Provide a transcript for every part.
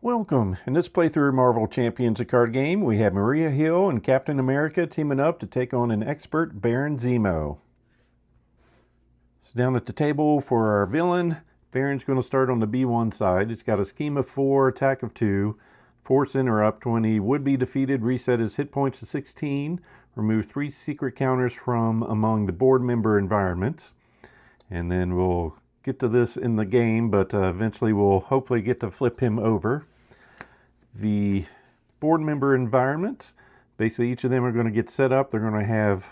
Welcome. In this playthrough Marvel Champions a card game, we have Maria Hill and Captain America teaming up to take on an Expert Baron Zemo. So down at the table for our villain, Baron's going to start on the B1 side. He's got a scheme of 4, attack of 2, force interrupt. When he would be defeated, reset his hit points to 16, remove 3 secret counters from among the board member environments. And then we'll get to this in the game, but eventually we'll hopefully get to flip him over. The board member environments, basically each of them are going to get set up. They're going to have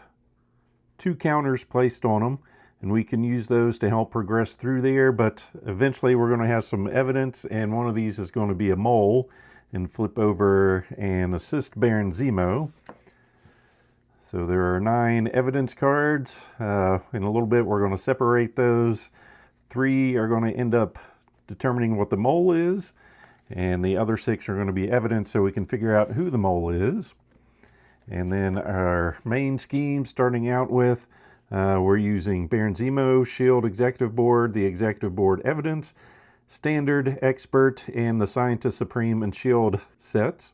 2 counters placed on them, and we can use those to help progress through there, but eventually we're going to have some evidence, and one of these is going to be a mole, and flip over and assist Baron Zemo. So there are 9 evidence cards. In a little bit we're going to separate those. 3 are going to end up determining what the mole is, and the other 6 are going to be evidence so we can figure out who the mole is. And then our main scheme, starting out with, we're using Baron Zemo, Shield Executive Board, the Executive Board Evidence, Standard, Expert, and the Scientist Supreme and Shield sets.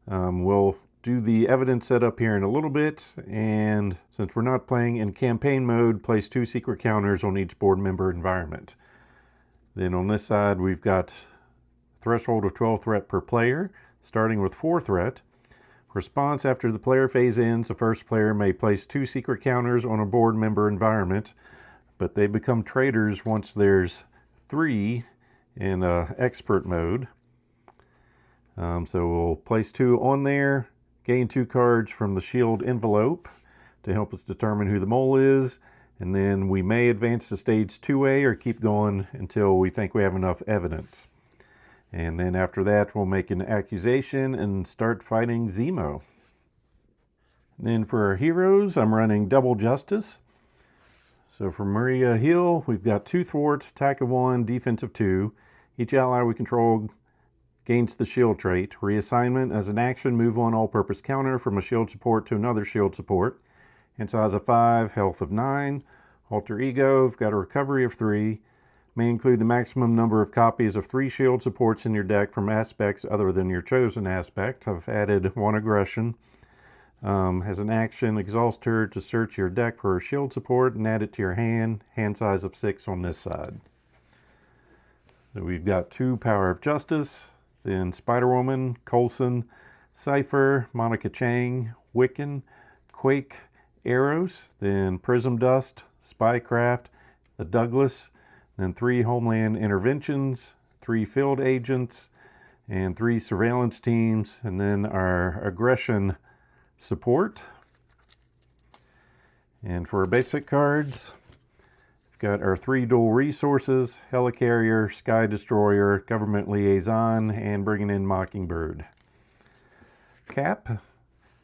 We'll do the evidence setup here in a little bit, and since we're not playing in campaign mode, place 2 secret counters on each board member environment. Then on this side we've got threshold of 12 threat per player, starting with 4 threat. Response: after the player phase ends, the first player may place 2 secret counters on a board member environment, but they become traitors once there's 3 in expert mode. So we'll place 2 on there, gain 2 cards from the shield envelope to help us determine who the mole is, and then we may advance to stage 2A or keep going until we think we have enough evidence. And then after that, we'll make an accusation and start fighting Zemo. Then for our heroes, I'm running Double Justice. So for Maria Hill, we've got 2 thwart, attack of 1, defense of 2. Each ally we control gains the shield trait. Reassignment: as an action, move one all-purpose counter from a shield support to another shield support. Hand size of 5, health of 9. Alter ego, we've got a recovery of 3. May include the maximum number of copies of 3 shield supports in your deck from aspects other than your chosen aspect. I've added 1 aggression. As an action, exhaust her to search your deck for a shield support and add it to your hand. Hand size of 6 on this side. So we've got 2 Power of Justice, then Spider-Woman, Coulson, Cypher, Monica Chang, Wiccan, Quake, Arrows, then Prism Dust, Spycraft, the Douglas, then 3 Homeland Interventions, 3 Field Agents, and 3 Surveillance Teams, and then our Aggression support. And for our basic cards, we've got our 3 dual resources: Helicarrier, Sky Destroyer, Government Liaison, and bringing in Mockingbird. Cap,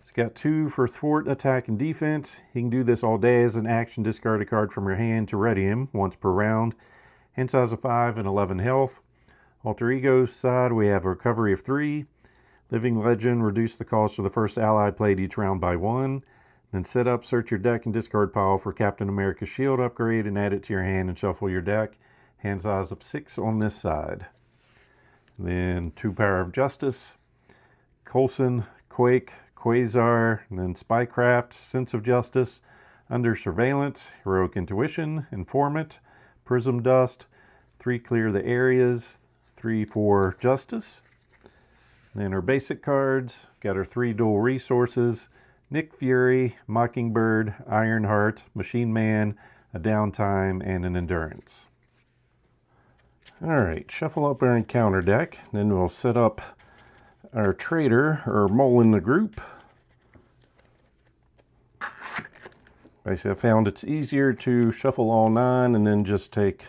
it's got 2 for thwart, attack, and defense. You can do this all day. As an action, discard a card from your hand to ready him once per round. Hand size of 5 and 11 health. Alter ego side, we have a recovery of 3. Living Legend, reduce the cost of the first ally played each round by 1. Then set up, search your deck and discard pile for Captain America's shield upgrade and add it to your hand and shuffle your deck. Hand size of 6 on this side. Then 2 Power of Justice, Coulson, Quake, Quasar, and then Spycraft, Sense of Justice, Under Surveillance, Heroic Intuition, Informant, Prism Dust, 3 Clear the Areas, 3 for Justice. Then our basic cards, got our 3 dual resources: Nick Fury, Mockingbird, Ironheart, Machine Man, a Downtime, and an Endurance. Alright, shuffle up our encounter deck, then we'll set up our traitor, or mole in the group. Basically, I found it's easier to shuffle all 9 and then just take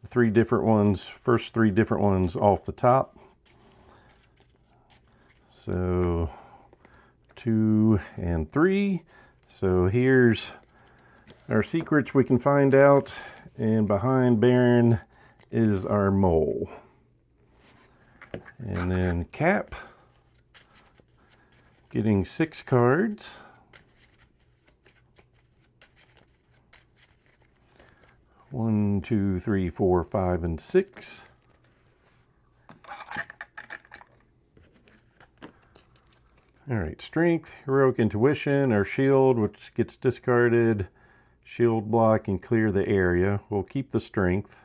the 3 different ones, first 3 different ones off the top. So 2 and 3. So here's our secrets we can find out, and behind Baron is our mole. And then Cap, getting 6 cards. 1, 2, 3, 4, 5, and 6. All right, strength, heroic intuition, or shield, which gets discarded. Shield block and clear the area. We'll keep the strength.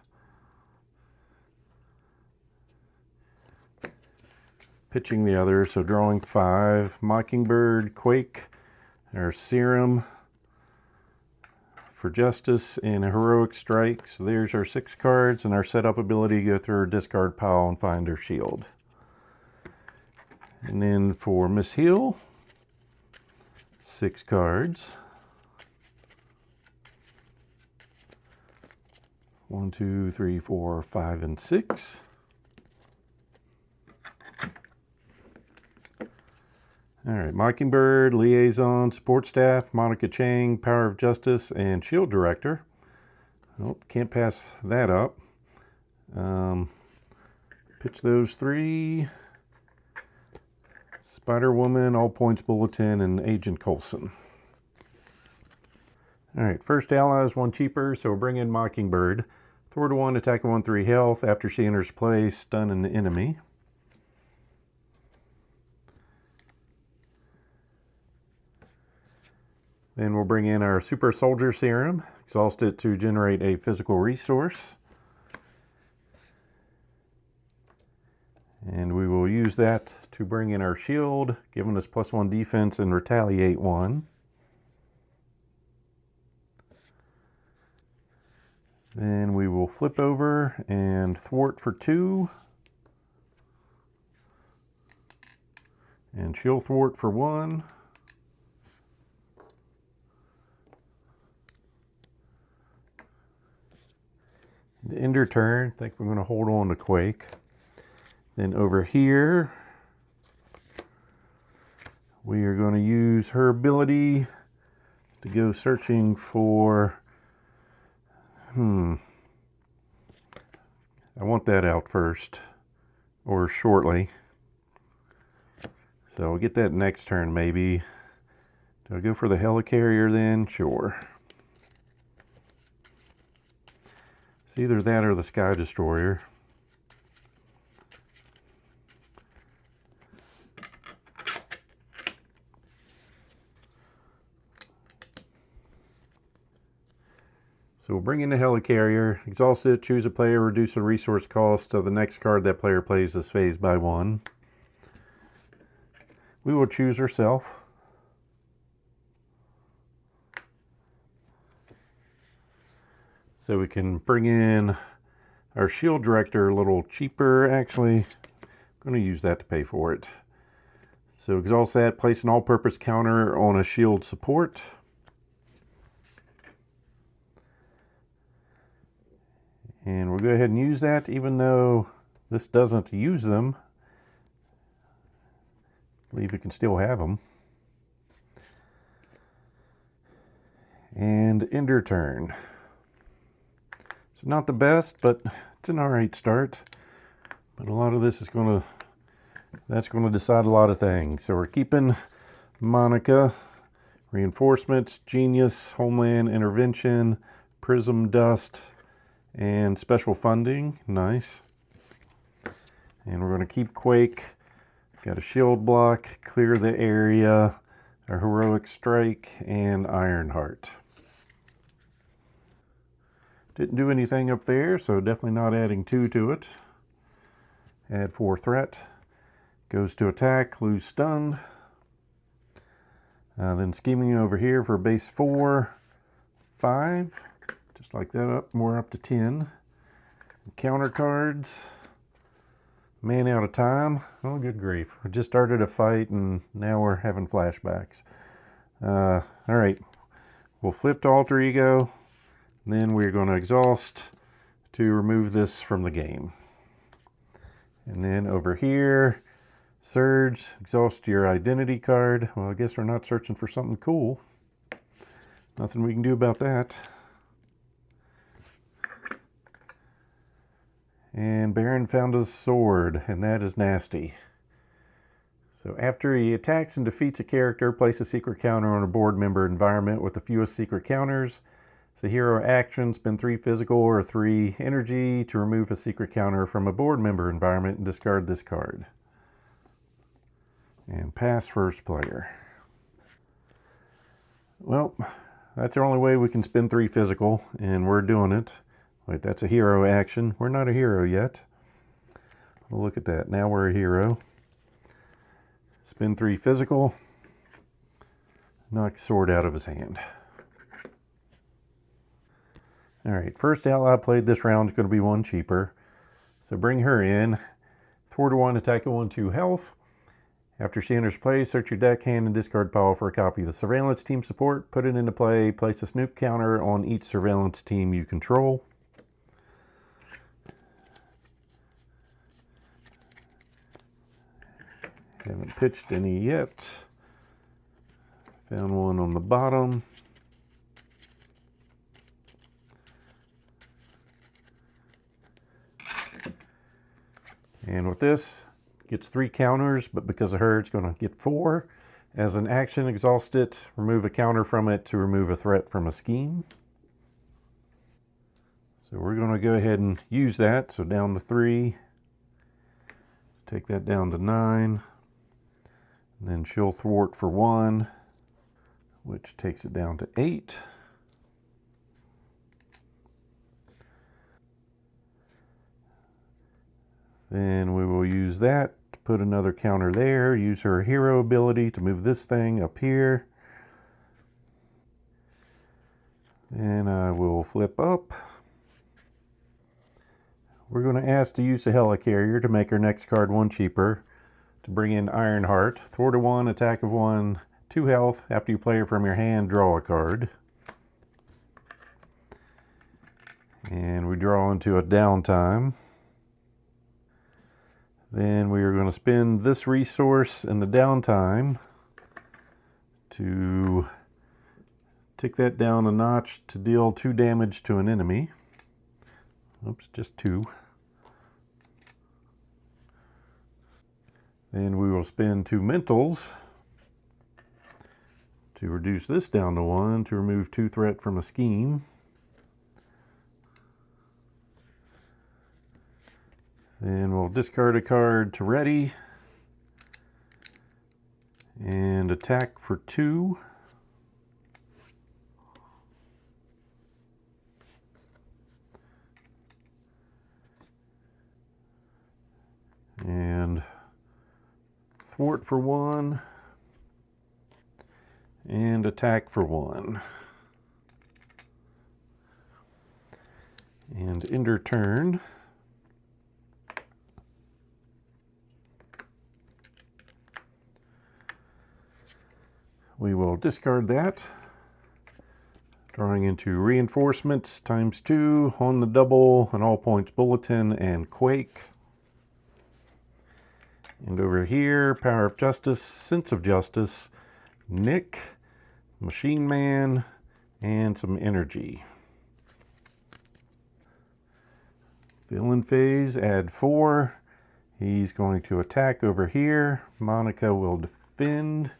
Pitching the other, so drawing 5. Mockingbird, Quake, or Serum for Justice, and a Heroic Strike. So there's our 6 cards, and our setup ability to go through our discard pile and find our shield. And then for Miss Hill, 6 cards. 1, 2, 3, 4, 5, and 6. All right, Mockingbird, Liaison, Support Staff, Monica Chang, Power of Justice, and Shield Director. Oh, can't pass that up. Pitch those 3. Spider-Woman, All Points Bulletin, and Agent Coulson. All right, first ally is 1 cheaper, so we'll bring in Mockingbird. Throw to 1, attack 1, 3 health. After she enters play, stun an enemy. Then we'll bring in our Super Soldier Serum, exhaust it to generate a physical resource. And we will use that to bring in our shield, giving us +1 defense and retaliate 1. Then we will flip over and thwart for 2. And shield thwart for 1. The ender turn, I think we're going to hold on to Quake. Then over here, we are going to use her ability to go searching for, I want that out first, or shortly. So we'll get that next turn maybe. Do I go for the helicarrier then? Sure. It's either that or the Sky Destroyer. So we'll bring in the helicarrier, exhaust it, choose a player, reduce the resource cost of the next card that player plays this phase by 1. We will choose herself. So we can bring in our shield director a little cheaper. Actually, I'm going to use that to pay for it. So exhaust that, place an all-purpose counter on a shield support. And we'll go ahead and use that, even though this doesn't use them. I believe we can still have them. And ender turn. So not the best, but it's an alright start. But a lot of this is that's going to decide a lot of things. So we're keeping Monica, Reinforcements, Genius, Homeland Intervention, Prism Dust, and Special Funding. Nice. And we're going to keep Quake. Got a shield block, clear the area, a Heroic Strike, and Ironheart. Didn't do anything up there, so definitely not adding 2 to it. Add 4 threat. Goes to attack, lose stun. Then scheming over here for base 4, 5. Just like that up, more up to 10. Counter cards. Man out of time. Oh, good grief. We just started a fight and now we're having flashbacks. All right. We'll flip to Alter Ego. Then we're going to exhaust to remove this from the game. And then over here, Surge, exhaust your identity card. Well, I guess we're not searching for something cool. Nothing we can do about that. And Baron found a sword, and that is nasty. So after he attacks and defeats a character, place a secret counter on a board member environment with the fewest secret counters. It's a hero action, spend 3 physical or 3 energy to remove a secret counter from a board member environment and discard this card. And pass first player. Well, that's the only way we can spin 3 physical, and we're doing it. Wait, that's a hero action. We're not a hero yet. Well, look at that. Now we're a hero. Spin 3 physical. Knock sword out of his hand. Alright, first outlaw played this round is going to be 1 cheaper. So bring her in. Thwart a 1, attack a 1/2 health. After she enters play, search your deck, hand, and discard pile for a copy of the surveillance team support. Put it into play. Place a snoop counter on each surveillance team you control. Haven't pitched any yet. Found one on the bottom. And with this, gets 3 counters, but because of her, it's going to get 4. As an action, exhaust it, remove a counter from it to remove a threat from a scheme. So we're going to go ahead and use that. So down to 3. Take that down to 9. And then she'll thwart for 1, which takes it down to 8. Then we will use that to put another counter there. Use her hero ability to move this thing up here. Then I will flip up. We're going to ask to use the helicarrier to make our next card 1 cheaper. To bring in Ironheart. Thwart a 1, attack of 1, 2 health. After you play her from your hand, draw a card. And we draw into a downtime. Then we are going to spend this resource in the downtime to tick that down a notch to deal 2 damage to an enemy. Oops, just 2. Then we will spend 2 mentals to reduce this down to 1 to remove 2 threat from a scheme. Then we'll discard a card to ready and attack for 2. And thwart for 1 and attack for 1. And end her turn. We will discard that, drawing into reinforcements ×2 on the double, an all points bulletin, and quake. And over here, Power of Justice, Sense of Justice, Nick, Machine Man, and some energy. Villain phase, add 4. He's going to attack over here. Monica will defend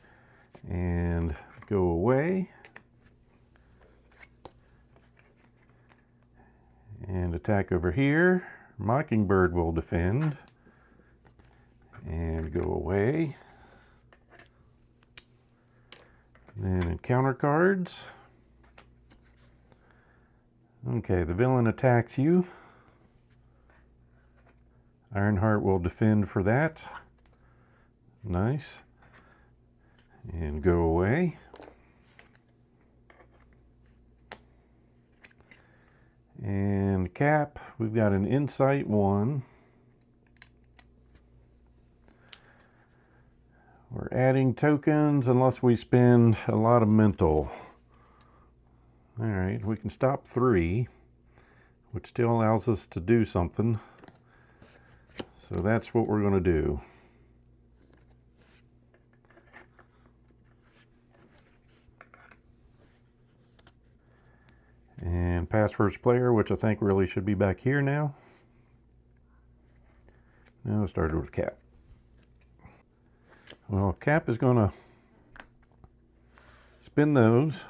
and go away. And attack over here. Mockingbird will defend and go away. Then encounter cards. Okay, the villain attacks you. Ironheart will defend for that. Nice. And go away. And Cap, we've got an Insight 1. We're adding tokens unless we spend a lot of mental. Alright, we can stop 3, which still allows us to do something. So that's what we're going to do. And pass first player, which I think really should be back here now. Now I started with Cap. Well, Cap is going to spin those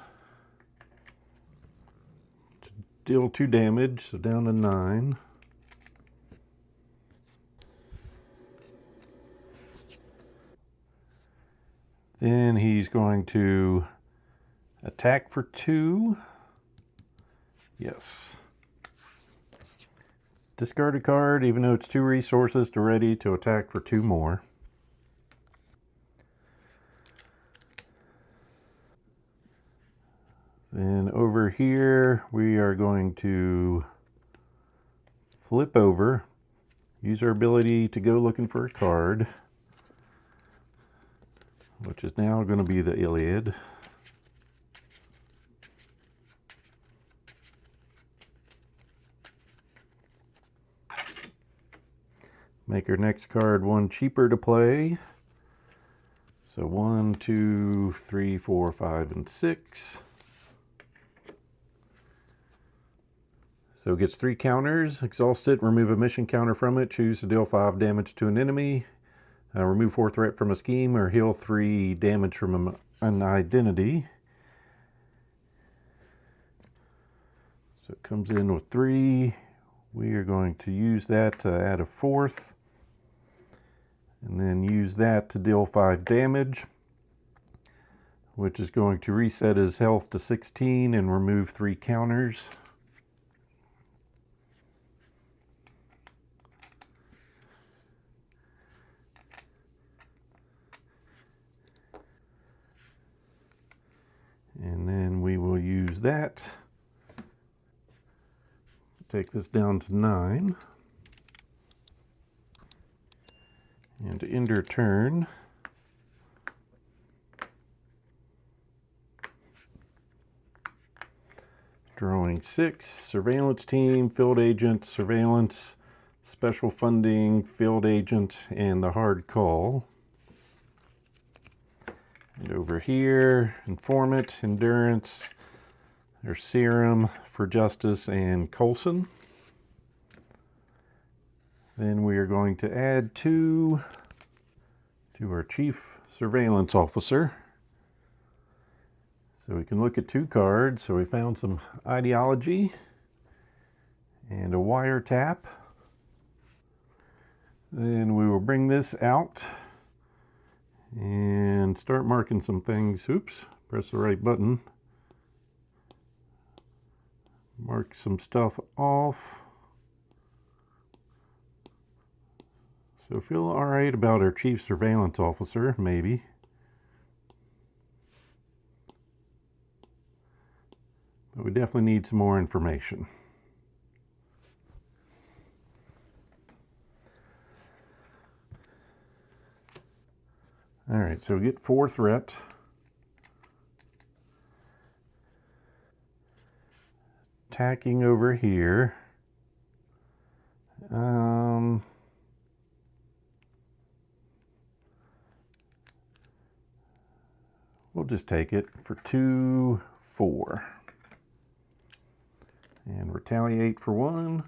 to deal 2 damage, so down to 9. Then he's going to attack for 2. Yes. Discard a card, even though it's 2 resources, to ready to attack for 2 more. Then over here, we are going to flip over, use our ability to go looking for a card, which is now going to be the Iliad. Make our next card 1 cheaper to play. So 1, 2, 3, 4, 5, and 6. So it gets 3 counters. Exhaust it, remove a mission counter from it, choose to deal 5 damage to an enemy, remove 4 threat from a scheme, or heal 3 damage from an identity. So it comes in with 3. We are going to use that to add a 4th. And then use that to deal 5 damage, which is going to reset his health to 16 and remove 3 counters. And then we will use that to take this down to 9. And to end our turn, drawing 6, surveillance team, field agent, surveillance, special funding, field agent, and the hard call. And over here, informant, endurance, there's serum for justice and Coulson. Then we are going to add 2 to our chief surveillance officer. So we can look at 2 cards. So we found some ideology and a wiretap. Then we will bring this out and start marking some things. Oops, press the right button. Mark some stuff off. So feel all right about our chief surveillance officer, maybe. But we definitely need some more information. All right, so we get 4 threat. Attacking over here. We'll just take it for 2, 4. And retaliate for 1.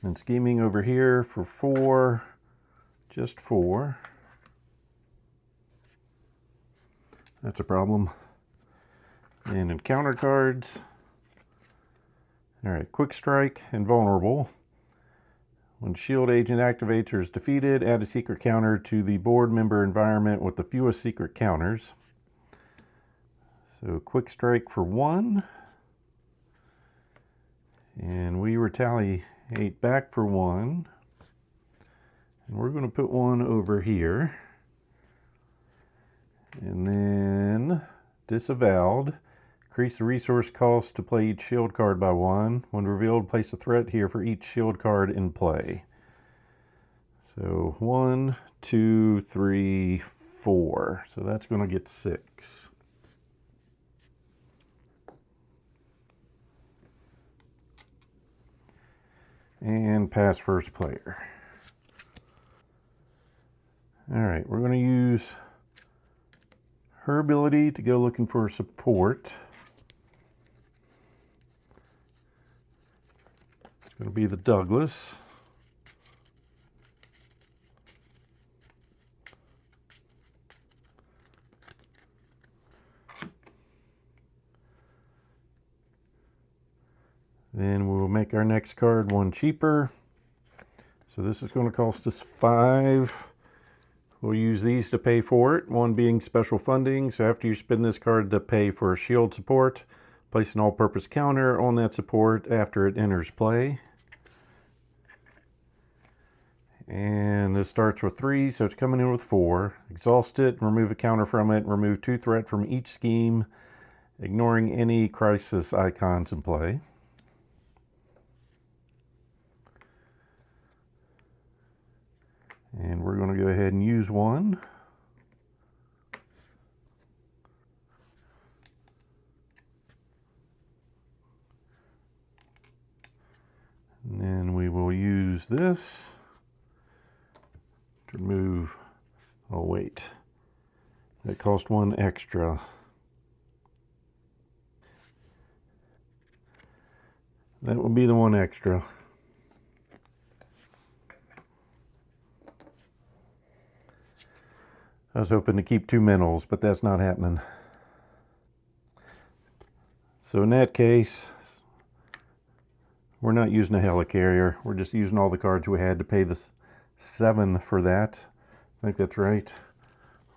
And scheming over here for 4, just 4. That's a problem. And encounter cards. All right, quick strike, invulnerable. When shield agent activates or is defeated, add a secret counter to the board member environment with the fewest secret counters. So quick strike for 1. And we retaliate back for 1. And we're going to put 1 over here. And then disavowed. Increase the resource cost to play each shield card by 1. When revealed, place a threat here for each shield card in play. So 1, 2, 3, 4. So that's going to get 6. And pass first player. All right, we're going to use her ability to go looking for support. It's going to be the Douglas. Then we'll make our next card 1 cheaper. So this is going to cost us 5. We'll use these to pay for it, one being special funding. So after you spend this card to pay for shield support, place an all-purpose counter on that support after it enters play. And this starts with 3, so it's coming in with 4. Exhaust it, remove a counter from it, remove 2 threat from each scheme, ignoring any crisis icons in play. And we're going to go ahead and use 1. And then we will use this to remove, oh wait, that cost 1 extra. That will be the 1 extra. I was hoping to keep 2 mentals, but that's not happening. So in that case, we're not using a helicarrier. We're just using all the cards we had to pay the 7 for that. I think that's right.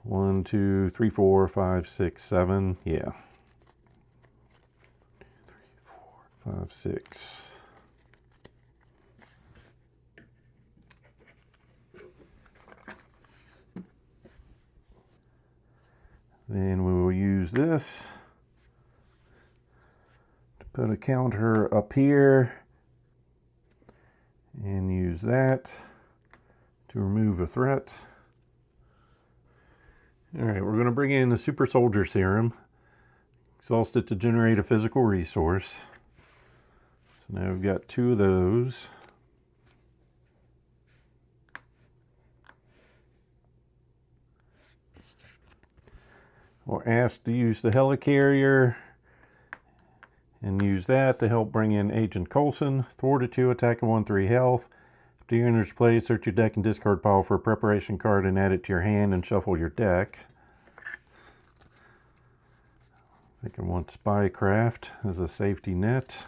1, 2, 3, 4, 5, 6, 7. Yeah. 2, 3, 4, 5, 6. Then we will use this to put a counter up here and use that to remove a threat. All right, we're going to bring in the Super Soldier Serum. Exhaust it to generate a physical resource. So now we've got 2 of those. We're asked to use the helicarrier and use that to help bring in Agent Coulson. Thwart at 2, attack at 1/3 health. After you enter play, search your deck and discard pile for a preparation card and add it to your hand and shuffle your deck. I think I want Spycraft as a safety net.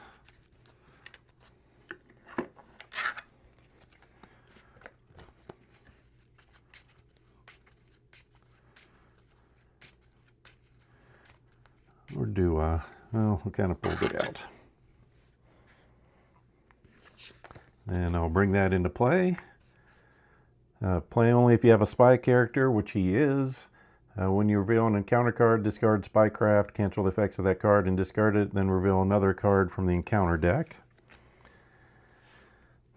Or do I? Well, we kind of pulled it out. And I'll bring that into play. Play only if you have a spy character, which he is. When you reveal an encounter card, discard Spycraft, cancel the effects of that card and discard it, then reveal another card from the encounter deck.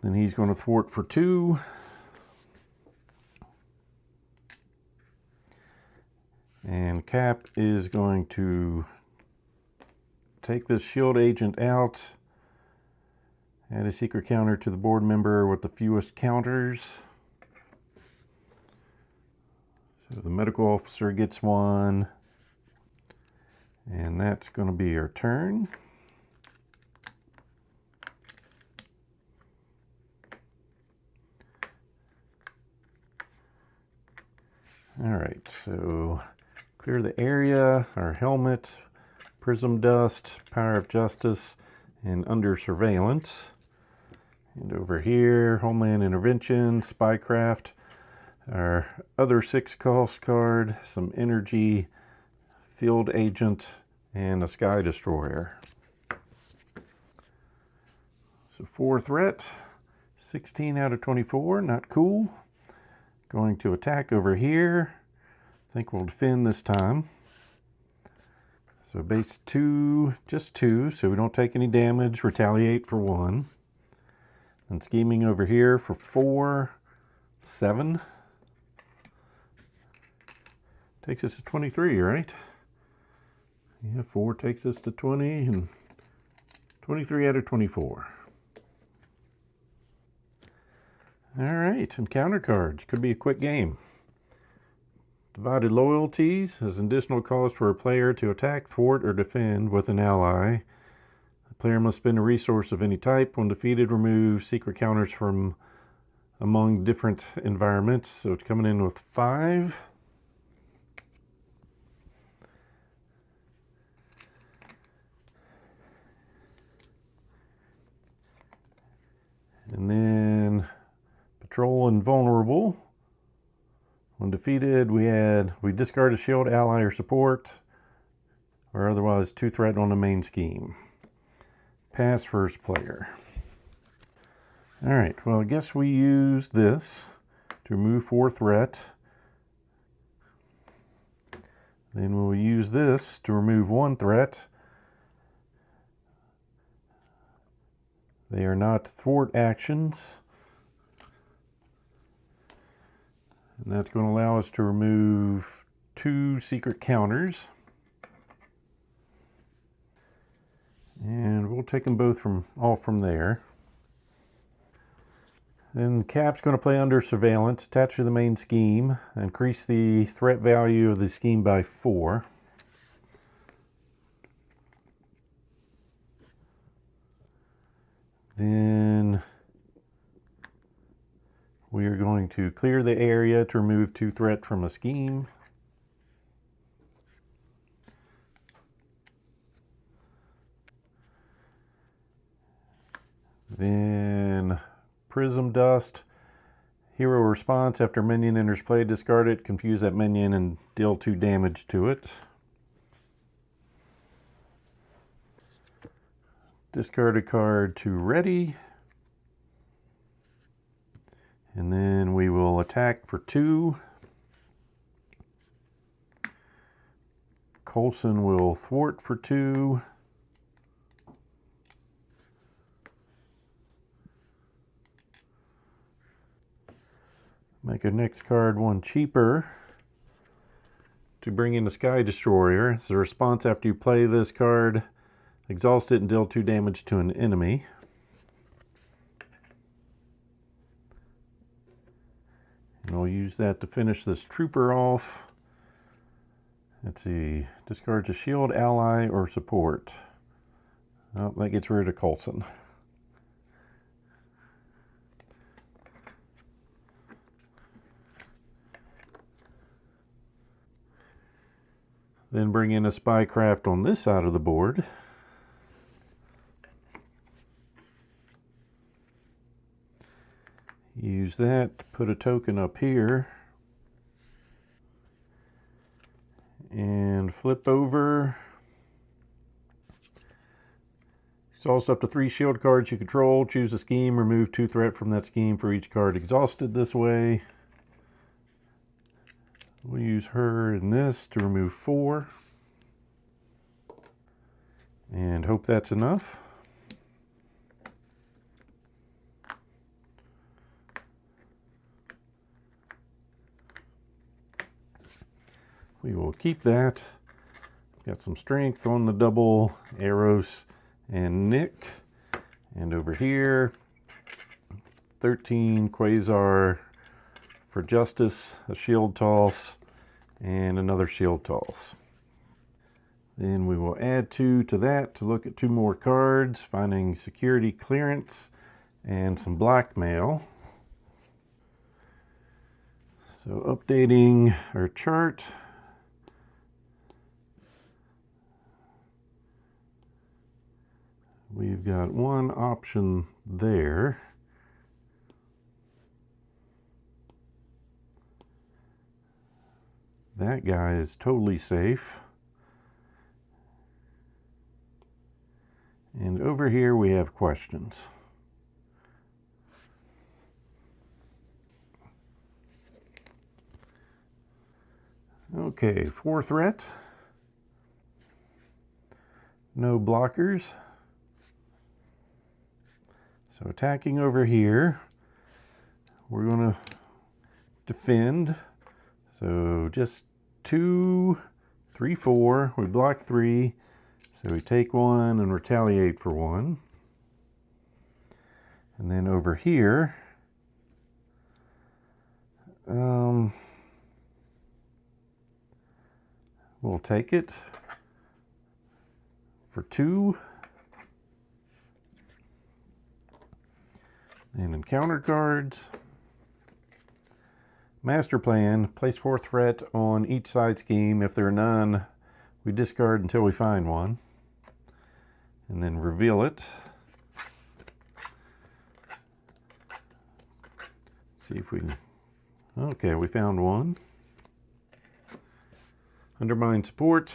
Then he's going to thwart for 2. And Cap is going to take this shield agent out, add a secret counter to the board member with the fewest counters. So the medical officer gets 1, and that's going to be our turn. All right, so clear the area, our helmet, prism dust, power of justice, and under surveillance. And over here, Homeland Intervention, Spycraft, our other 6 cost card, some energy, field agent, and a sky destroyer. So 4 threat, 16 out of 24, not cool. Going to attack over here. I think we'll defend this time. So base 2, just 2, so we don't take any damage, retaliate for 1. And scheming over here for 4, 7. Takes us to 23, right? Yeah, 4 takes us to 20, and 23 out of 24. All right, encounter cards. Could be a quick game. Divided loyalties is an additional cause for a player to attack, thwart, or defend with an ally. The player must spend a resource of any type. When defeated, remove secret counters from among different environments. So it's coming in with 5. And then Patrol Invulnerable. When defeated, we discard a shield, ally, or support, or otherwise 2 threat on the main scheme. Pass first player. Alright, well I guess we use this to remove 4 threat. Then we'll use this to remove 1 threat. They are not thwart actions. And that's going to allow us to remove 2 secret counters. And we'll take them both off from there. Then Cap's going to play under surveillance, attached to the main scheme, increase the threat value of the scheme by 4. Then we are going to clear the area to remove 2 threat from a scheme. Then Prism Dust. Hero response after minion enters play, discard it, confuse that minion, and deal 2 damage to it. Discard a card to ready. And then we will attack for 2. Coulson will thwart for 2. Make a next card 1 cheaper to bring in the Sky Destroyer. It's a response after you play this card. Exhaust it and deal 2 damage to an enemy. And we'll use that to finish this trooper off. Let's see, discards a shield, ally, or support. Oh, that gets rid of Coulson. Then bring in a Spycraft on this side of the board. Use that to put a token up here. And flip over. Exhaust up to 3 shield cards you control. Choose a scheme. Remove 2 threat from that scheme for each card exhausted this way. We'll use her in this to remove 4. And hope that's enough. We will keep that. Got some strength on the double Eros and Nick. And over here, 13 Quasar for Justice, a shield toss, and another shield toss. Then we will add 2 to that to look at 2 more cards, finding security clearance and some blackmail. So updating our chart. We've got 1 option there. That guy is totally safe. And over here we have questions. Okay, 4 threat. No blockers. So attacking over here, we're going to defend. So just 2, 3, 4. We block 3. So we take 1 and retaliate for 1. And then over here, we'll take it for 2. And encounter cards. Master plan, place 4 threat on each side scheme. If there are none, we discard until we find one. And then reveal it. See if we can. Okay, we found one. Undermine support.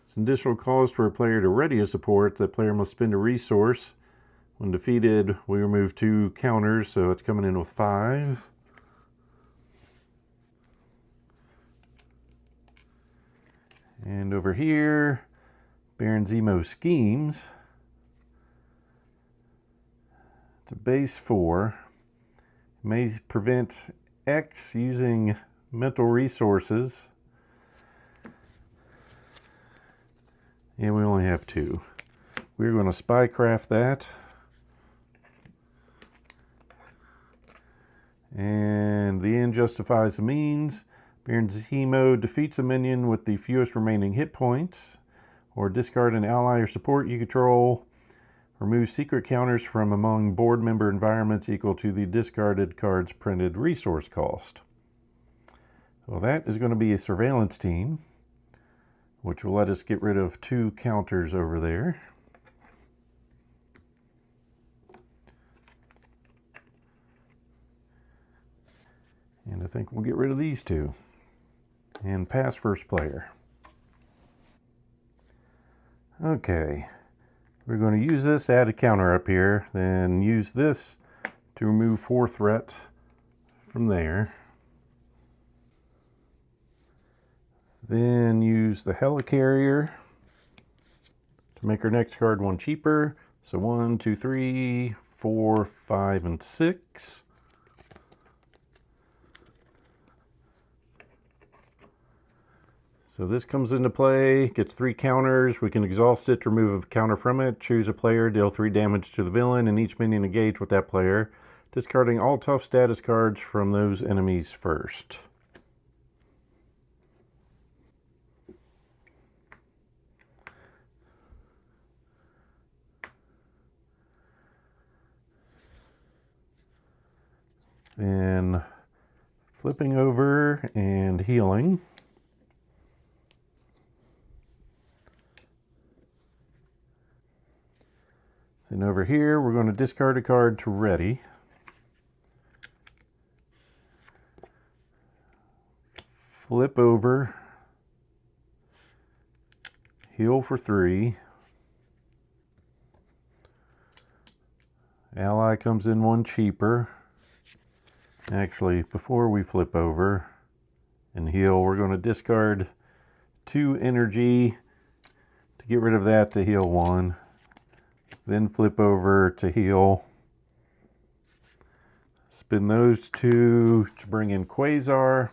It's an additional cost for a player to ready a support. That player must spend a resource. When defeated, we remove 2 counters, so it's coming in with 5. And over here, Baron Zemo Schemes. It's a base 4. It may prevent X using mental resources. And we only have 2. We're going to spycraft that. And the end justifies the means. Baron Zemo defeats a minion with the fewest remaining hit points, or discard an ally or support you control. Remove secret counters from among board member environments equal to the discarded card's printed resource cost. Well, that is going to be a surveillance team, which will let us get rid of 2 counters over there. And I think we'll get rid of these 2 and pass first player. Okay, we're going to use this to add a counter up here, then use this to remove 4 threat from there. Then use the Helicarrier to make our next card 1 cheaper. So 1, 2, 3, 4, 5, and 6. So this comes into play, gets 3 counters. We can exhaust it to remove a counter from it, choose a player, deal 3 damage to the villain, and each minion engage with that player, discarding all tough status cards from those enemies first. Then flipping over and healing. Then over here, we're going to discard a card to ready. Flip over. Heal for 3. Ally comes in 1 cheaper. Actually, before we flip over and heal, we're going to discard 2 energy to get rid of that to heal 1. Then flip over to heal. Spin those 2 to bring in Quasar.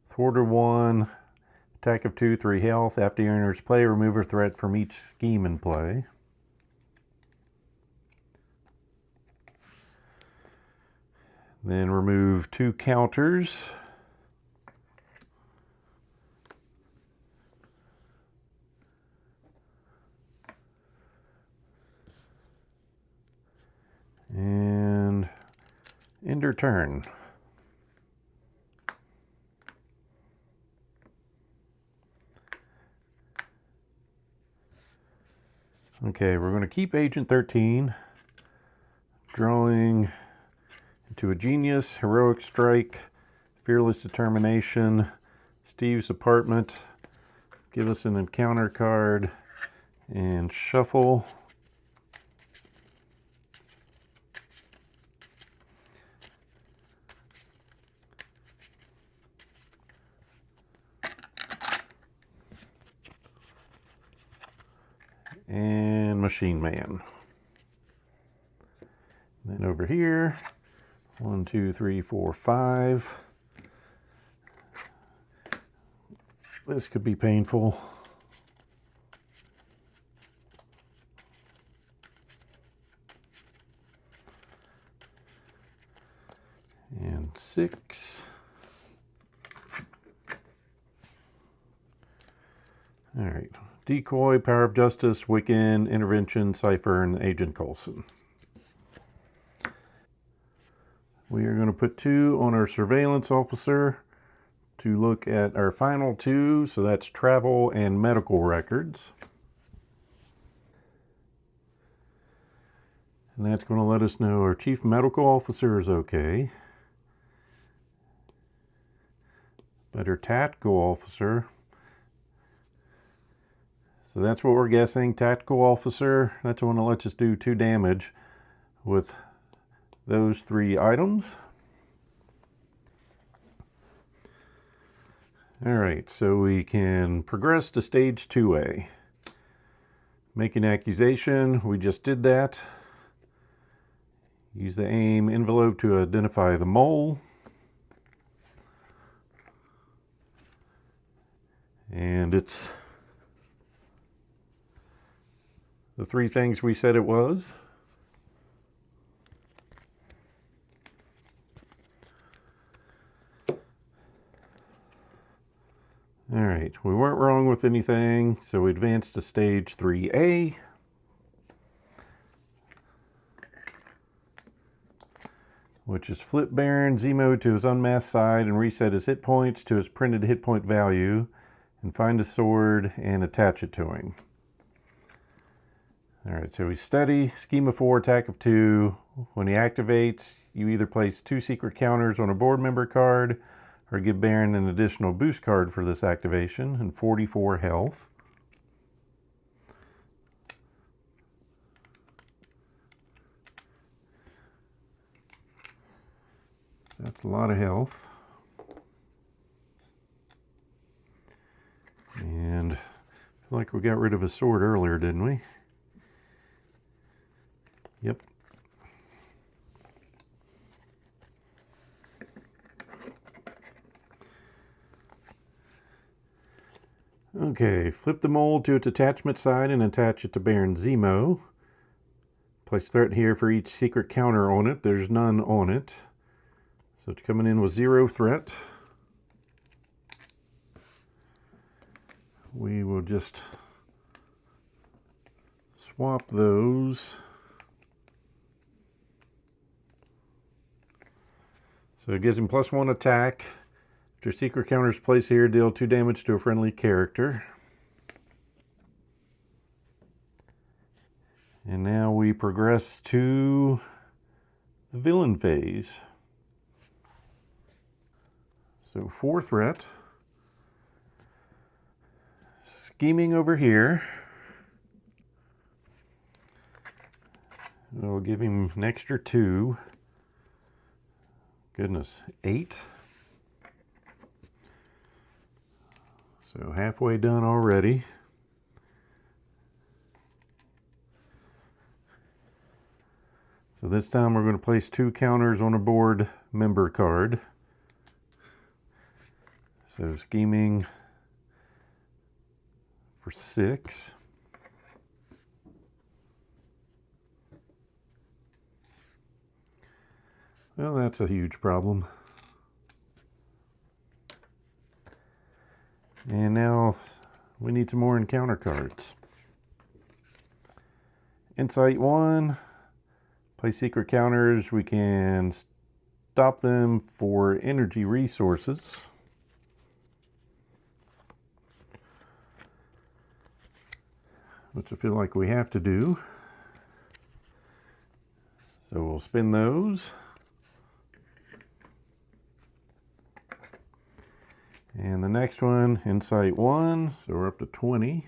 Thwarter 1. Attack of 2, 3 health. After you enters play, remove a threat from each scheme in play. Then remove 2 counters. And end your turn. Okay, we're going to keep Agent 13, drawing into a Genius, Heroic Strike, Fearless Determination, Steve's Apartment, give us an encounter card, and shuffle. And Machine Man. Then over here, 1, 2, 3, 4, 5. This could be painful. And 6. All right. Decoy, Power of Justice, Wiccan, Intervention, Cypher, and Agent Coulson. We are going to put 2 on our Surveillance Officer to look at our final 2, so that's travel and medical records. And that's going to let us know our Chief Medical Officer is okay. But our Tactical Officer So that's what we're guessing. Tactical Officer, that's the one that lets us do 2 damage with those 3 items. Alright, so we can progress to stage 2A. Make an accusation, we just did that. Use the aim envelope to identify the mole. And it's the 3 things we said it was. Alright, we weren't wrong with anything, so we advanced to stage 3A. Which is flip Baron Zemo to his unmasked side and reset his hit points to his printed hit point value, and find a sword and attach it to him. Alright, so he's steady, scheme of 4, attack of 2. When he activates, you either place 2 secret counters on a board member card, or give Baron an additional boost card for this activation, and 44 health. That's a lot of health. And I feel like we got rid of a sword earlier, didn't we? Yep. Okay, flip the mold to its attachment side and attach it to Baron Zemo. Place threat here for each secret counter on it. There's none on it. So it's coming in with 0 threat. We will just swap those. So it gives him +1 attack. After secret counters placed here, deal 2 damage to a friendly character. And now we progress to the villain phase. So 4 threat. Scheming over here. We'll give him an extra 2. Goodness, 8. So halfway done already. So this time we're going to place 2 counters on a board member card. So scheming for 6. Well, that's a huge problem. And now we need some more encounter cards. Insight 1. Play secret counters. We can stop them for energy resources. Which I feel like we have to do. So we'll spin those. And the next one, Insight 1, so we're up to 20.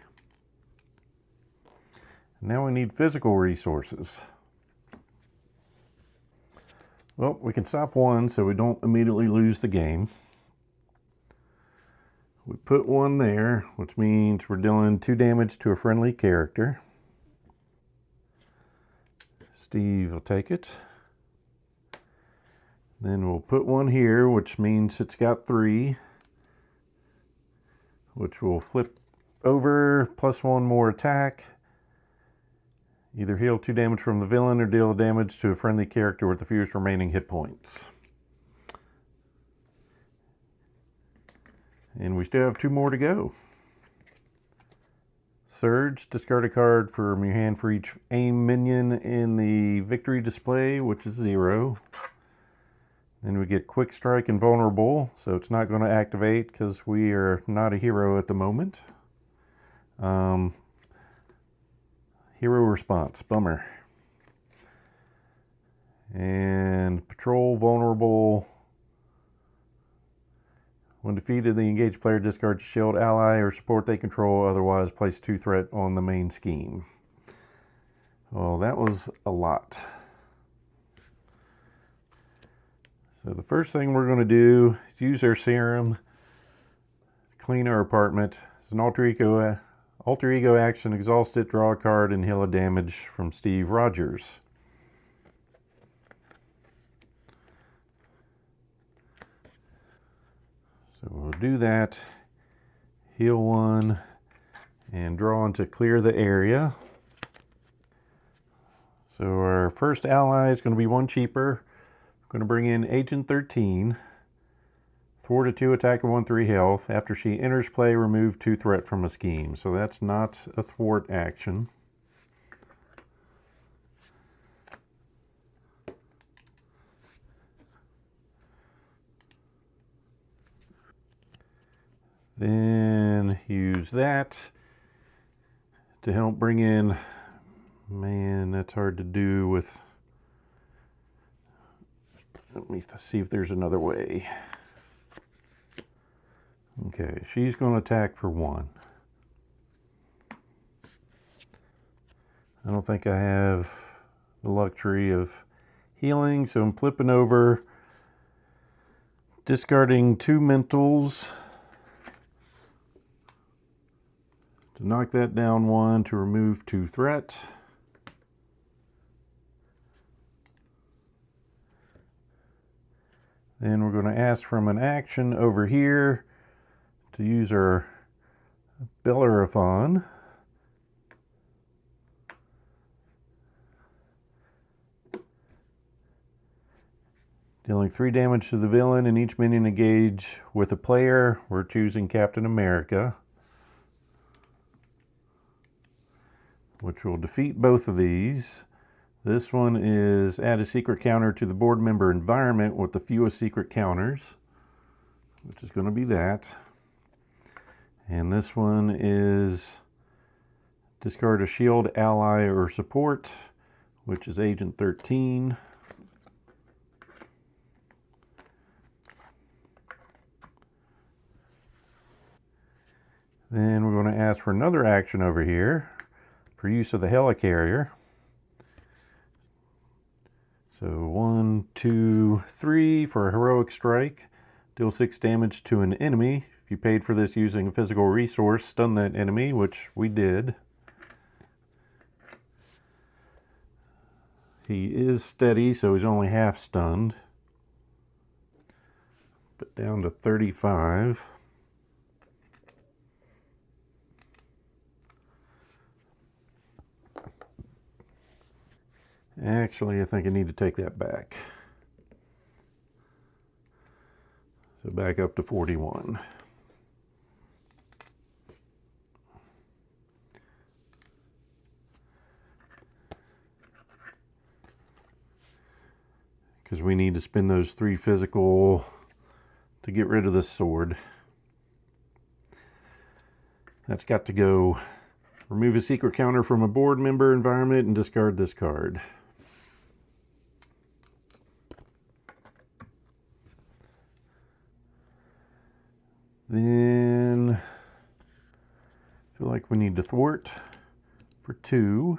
Now we need physical resources. Well, we can stop 1 so we don't immediately lose the game. We put 1 there, which means we're dealing 2 damage to a friendly character. Steve will take it. Then we'll put 1 here, which means it's got 3. Which will flip over, +1 more attack. Either heal 2 damage from the villain or deal damage to a friendly character with the fewest remaining hit points. And we still have 2 more to go. Surge, discard a card from your hand for each aim minion in the victory display, which is 0. Then we get Quick Strike and Vulnerable, so it's not going to activate because we are not a hero at the moment. Hero Response, bummer. And Patrol, Vulnerable. When defeated, the engaged player discards a shield, ally, or support they control, otherwise place 2 threat on the main scheme. Well, that was a lot. So the first thing we're going to do is use our serum to clean our apartment. It's an alter ego action, exhaust it, draw a card, and heal a damage from Steve Rogers. So we'll do that, heal 1, and draw on to clear the area. So our first ally is going to be 1 cheaper. We're going to bring in Agent 13. Thwart a 2 attack and 1/3 health. After she enters play, remove 2 threat from a scheme. So that's not a thwart action. Then use that to help bring in, man, that's hard to do with, let me see if there's another way. Okay, she's going to attack for 1. I don't think I have the luxury of healing, so I'm flipping over, discarding 2 mentals to knock that down 1 to remove 2 threat. Then we're going to ask from an action over here to use our Bellerophon. Dealing 3 damage to the villain and each minion engage with a player. We're choosing Captain America, which will defeat both of these. This one is add a secret counter to the board member environment with the fewest secret counters, which is going to be that. And this one is discard a shield, ally, or support, which is Agent 13. Then we're going to ask for another action over here for use of the helicarrier. So 1, 2, 3 for a heroic strike. Deal 6 damage to an enemy. If you paid for this using a physical resource, stun that enemy, which we did. He is steady, so he's only half stunned. But down to 35. Actually, I think I need to take that back. So back up to 41. Because we need to spend those 3 physical to get rid of this sword. That's got to go. Remove a secret counter from a board member environment and discard this card. Then I feel like we need to thwart for 2.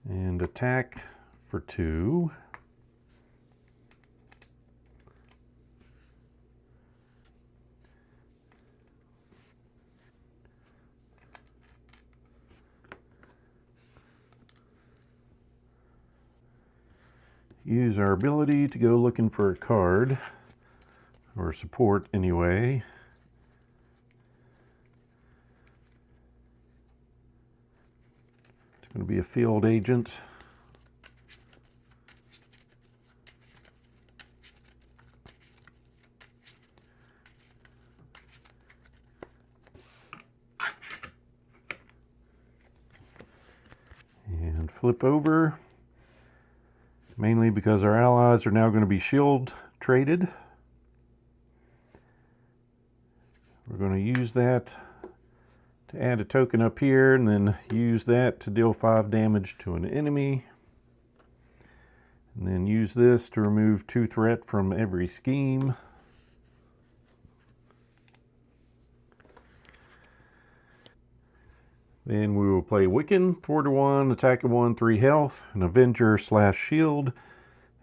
And attack for 2. Use our ability to go looking for a card, or support anyway. It's going to be a field agent. And flip over. Mainly because our allies are now going to be shield traded. We're going to use that to add a token up here and then use that to deal 5 damage to an enemy. And then use this to remove 2 threat from every scheme. Then we will play Wiccan, thwart a 1, attack a 1, 3 health, an Avenger / shield.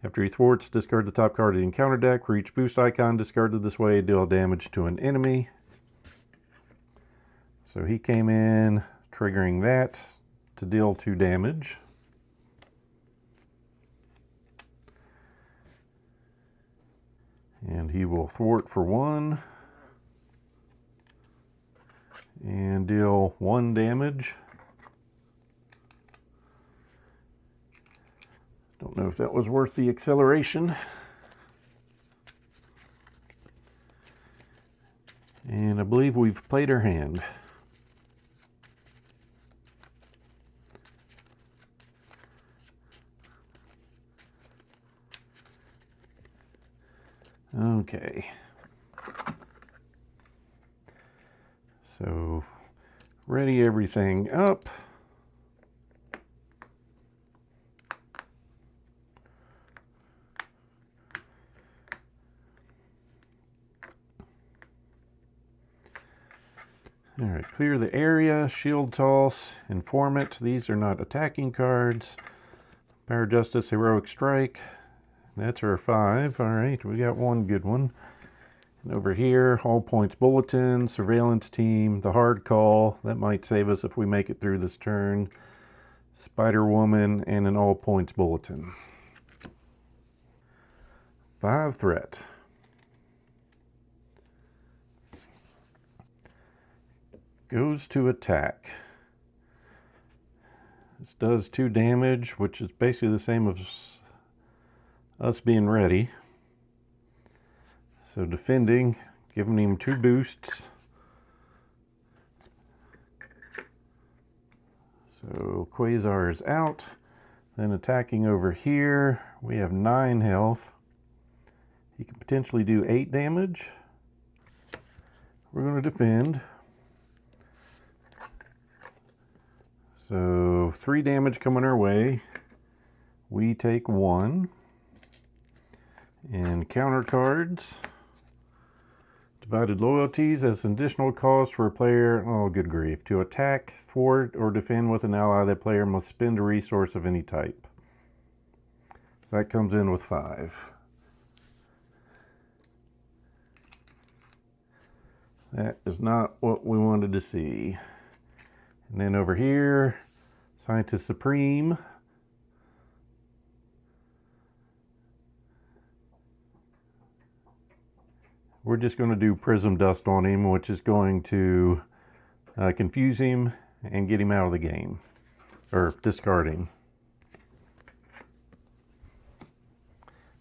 After he thwarts, discard the top card of the encounter deck. For each boost icon discarded this way, deal damage to an enemy. So he came in, triggering that to deal 2 damage. And he will thwart for 1 and deal 1 damage. Don't know if that was worth the acceleration. And I believe we've played our hand. Okay. So, ready everything up. All right, clear the area, shield toss, informant. These are not attacking cards. Power Justice, Heroic Strike. That's our 5. All right, we got one good one. And over here, all points bulletin, surveillance team, the hard call. That might save us if we make it through this turn. Spider Woman, and an all points bulletin. 5 threat. Goes to attack. This does 2 damage, which is basically the same as us being ready. So defending, giving him 2 boosts. So Quasar is out. Then attacking over here, we have 9 health. He can potentially do 8 damage. We're going to defend. So 3 damage coming our way. We take 1. And counter cards. Divided loyalties as an additional cost for a player, oh good grief, to attack, thwart, or defend with an ally. That player must spend a resource of any type. So that comes in with 5. That is not what we wanted to see. And then over here, Scientist Supreme. We're just going to do Prism Dust on him, which is going to confuse him and get him out of the game. Or discard him.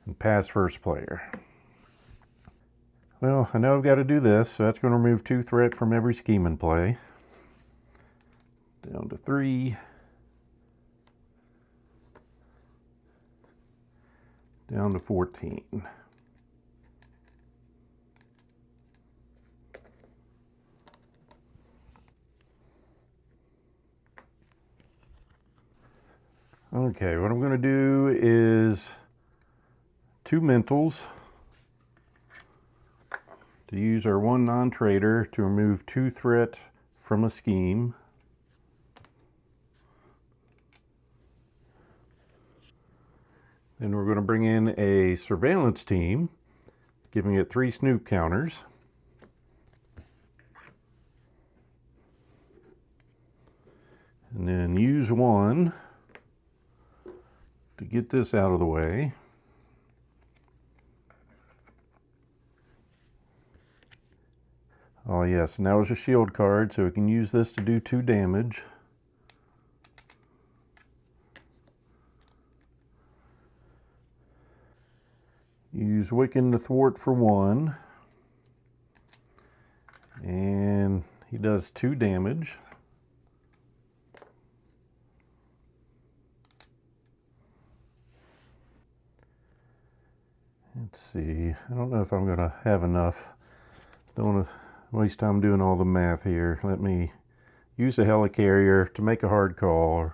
And pass first player. Well, I know I've got to do this, so that's going to remove 2 threat from every scheme in play. Down to 3. Down to 14. Okay, what I'm going to do is 2 mentals to use our 1 non-trader to remove 2 threat from a scheme. Then we're going to bring in a surveillance team, giving it 3 snoop counters. And then use 1 to get this out of the way. Oh yes, and that was a shield card, so we can use this to do 2 damage. Use Wiccan to thwart for 1. And he does 2 damage. Let's see, I don't know if I'm going to have enough. Don't want to waste time doing all the math here. Let me use a helicarrier to make a hard call.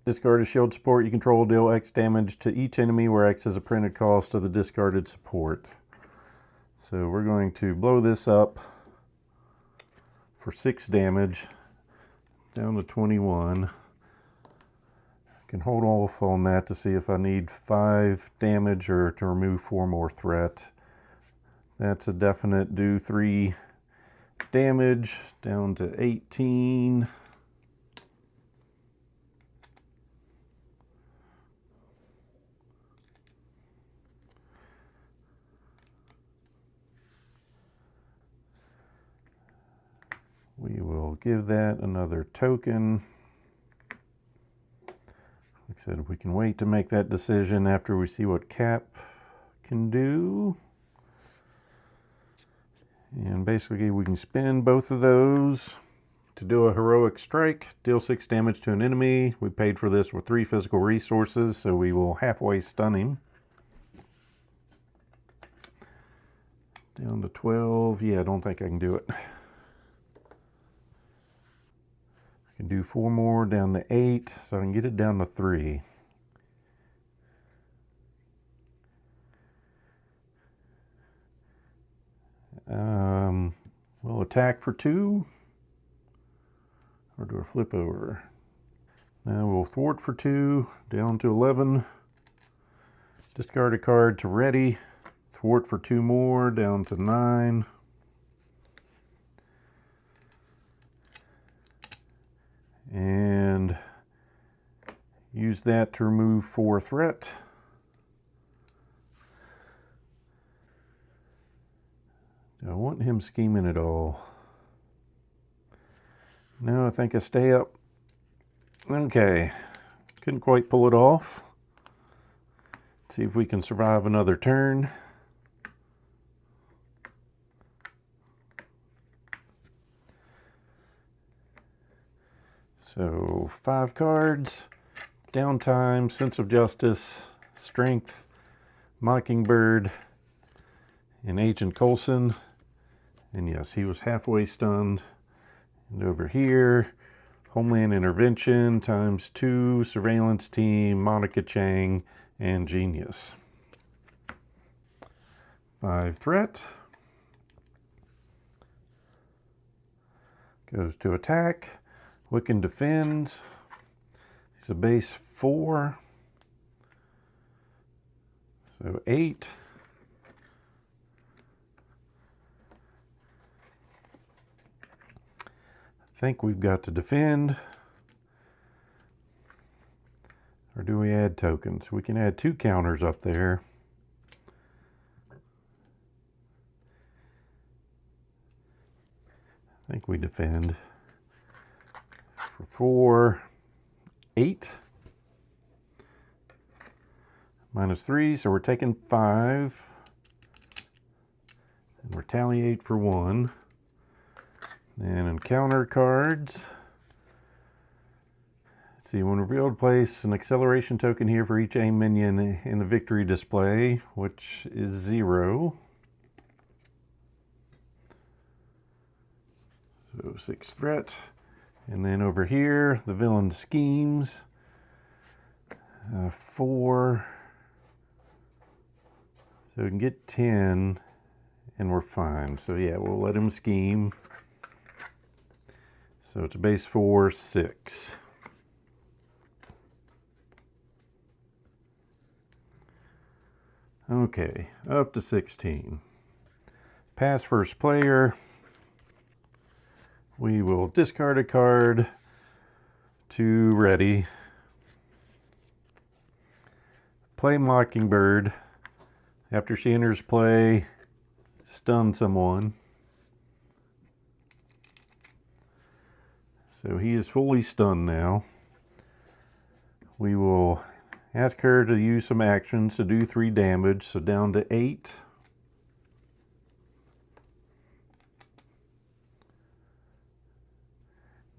Discard a shield support you control, deal X damage to each enemy where X is a printed cost of the discarded support. So we're going to blow this up for 6 damage, down to 21. I can hold off on that to see if I need 5 damage or to remove 4 more threat. That's a definite do 3 damage, down to 18. We will give that another token. Like I said, we can wait to make that decision after we see what Cap can do. And basically we can spin both of those to do a heroic strike, deal 6 damage to an enemy. We paid for this with 3 physical resources, so we will halfway stun him. Down to 12. Yeah, I don't think I can do it. I can do 4 more, down to 8, so I can get it down to 3. We'll attack for 2, or do a flip over. Now we'll thwart for 2, down to 11. Discard a card to ready. Thwart for 2 more, down to 9. And use that to remove 4 threat. Do I want him scheming at all? No, I think I stay up. Okay, couldn't quite pull it off. Let's see if we can survive another turn. So 5 cards, downtime, sense of justice, strength, Mockingbird, and Agent Coulson. And yes, he was halfway stunned. And over here, Homeland Intervention times 2, Surveillance Team, Monica Chang, and Genius. 5 threat. Goes to attack. Wiccan defends. He's a base 4. So 8. I think we've got to defend. Or do we add tokens? We can add 2 counters up there. I think we defend. For 4, 8. -3, so we're taking 5. And retaliate for 1. And encounter cards. Let's see, when revealed, place an acceleration token here for each aim minion in the victory display, which is 0. So 6 threat. And then over here, the villain schemes. 4. So we can get 10, and we're fine. So yeah, we'll let him scheme. So it's a base 4, 6. Okay, up to 16. Pass first player. We will discard a card to ready. Play Mockingbird. After she enters play, stun someone. So he is fully stunned now. We will ask her to use some actions to do 3 damage, so down to 8.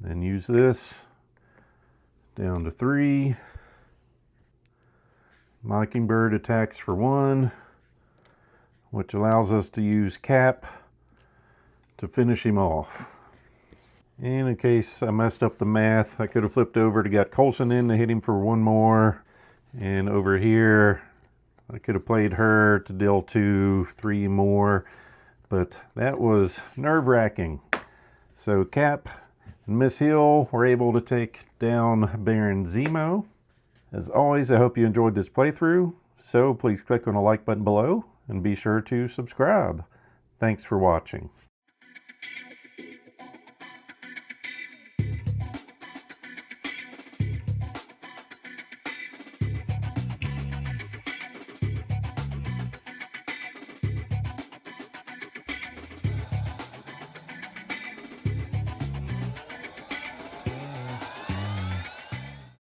Then use this, down to 3. Mockingbird attacks for 1, which allows us to use Cap to finish him off. And in case I messed up the math, I could have flipped over to got Coulson in to hit him for one more. And over here, I could have played her to deal 2, 3 more. But that was nerve-wracking. So Cap and Miss Hill were able to take down Baron Zemo. As always, I hope you enjoyed this playthrough. So please click on the like button below and be sure to subscribe. Thanks for watching.